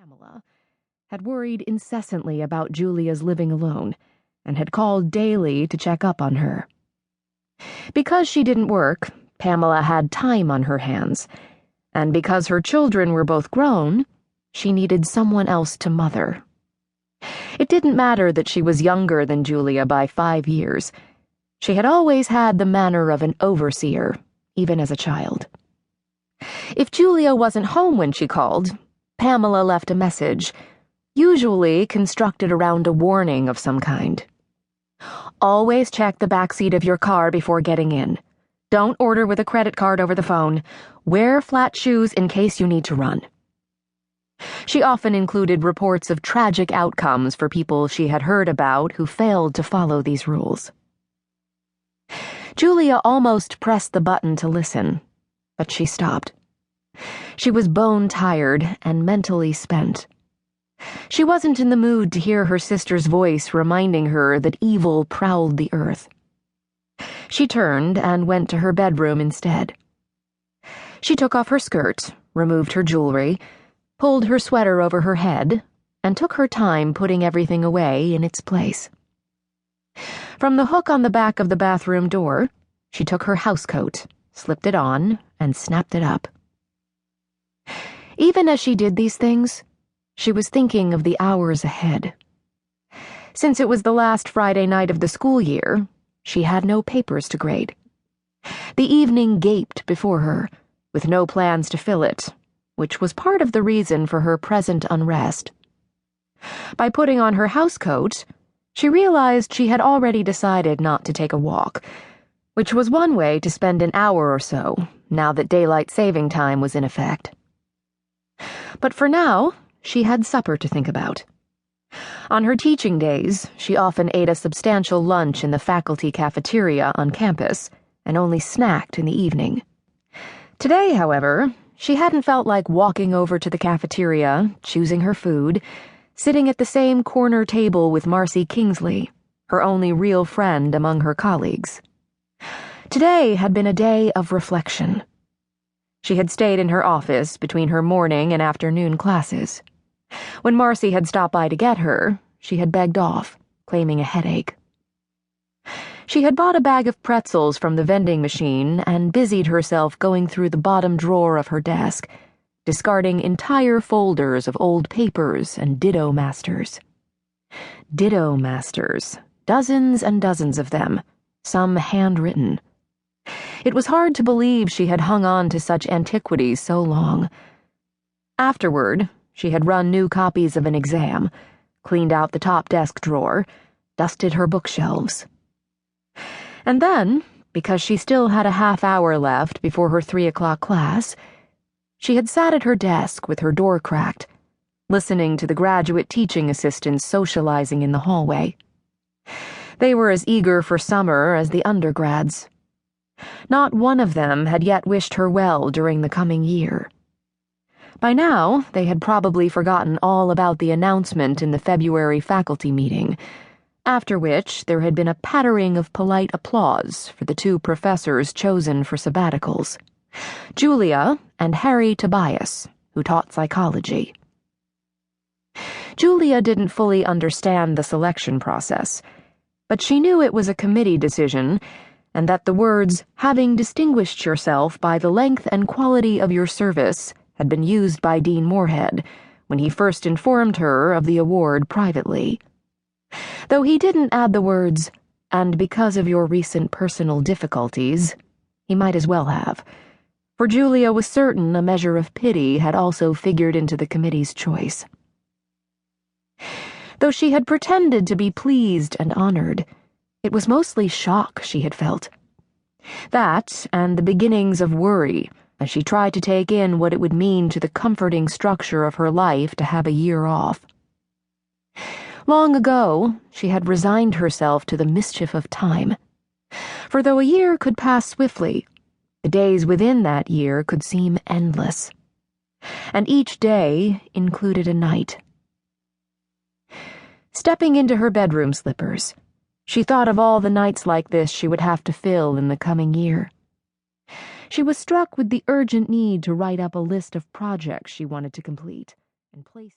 Pamela, had worried incessantly about Julia's living alone and had called daily to check up on her. Because she didn't work, Pamela had time on her hands, and because her children were both grown, she needed someone else to mother. It didn't matter that she was younger than Julia by 5 years. She had always had the manner of an overseer, even as a child. If Julia wasn't home when she called, Pamela left a message, usually constructed around a warning of some kind. Always check the back seat of your car before getting in. Don't order with a credit card over the phone. Wear flat shoes in case you need to run. She often included reports of tragic outcomes for people she had heard about who failed to follow these rules. Julia almost pressed the button to listen, but she stopped. She was bone-tired and mentally spent. She wasn't in the mood to hear her sister's voice reminding her that evil prowled the earth. She turned and went to her bedroom instead. She took off her skirt, removed her jewelry, pulled her sweater over her head, and took her time putting everything away in its place. From the hook on the back of the bathroom door, she took her housecoat, slipped it on, and snapped it up. Even as she did these things, she was thinking of the hours ahead. Since it was the last Friday night of the school year, she had no papers to grade. The evening gaped before her, with no plans to fill it, which was part of the reason for her present unrest. By putting on her housecoat, she realized she had already decided not to take a walk, which was one way to spend an hour or so, now that daylight saving time was in effect. But for now, she had supper to think about. On her teaching days, she often ate a substantial lunch in the faculty cafeteria on campus and only snacked in the evening. Today, however, she hadn't felt like walking over to the cafeteria, choosing her food, sitting at the same corner table with Marcy Kingsley, her only real friend among her colleagues. Today had been a day of reflection. She had stayed in her office between her morning and afternoon classes. When Marcy had stopped by to get her, she had begged off, claiming a headache. She had bought a bag of pretzels from the vending machine and busied herself going through the bottom drawer of her desk, discarding entire folders of old papers and ditto masters. Ditto masters, dozens and dozens of them, some handwritten. It was hard to believe she had hung on to such antiquities so long. Afterward, she had run new copies of an exam, cleaned out the top desk drawer, dusted her bookshelves. And then, because she still had a half-hour left before her 3 o'clock class, she had sat at her desk with her door cracked, listening to the graduate teaching assistants socializing in the hallway. They were as eager for summer as the undergrads. Not one of them had yet wished her well during the coming year. By now, they had probably forgotten all about the announcement in the February faculty meeting, after which there had been a pattering of polite applause for the 2 professors chosen for sabbaticals, Julia and Harry Tobias, who taught psychology. Julia didn't fully understand the selection process, but she knew it was a committee decision and that the words, "having distinguished yourself by the length and quality of your service," had been used by Dean Moorhead when he first informed her of the award privately. Though he didn't add the words, "and because of your recent personal difficulties," he might as well have, for Julia was certain a measure of pity had also figured into the committee's choice. Though she had pretended to be pleased and honored, it was mostly shock she had felt. That, and the beginnings of worry, as she tried to take in what it would mean to the comforting structure of her life to have a year off. Long ago, she had resigned herself to the mischief of time. For though a year could pass swiftly, the days within that year could seem endless. And each day included a night. Stepping into her bedroom slippers, she thought of all the nights like this she would have to fill in the coming year. She was struck with the urgent need to write up a list of projects she wanted to complete and places.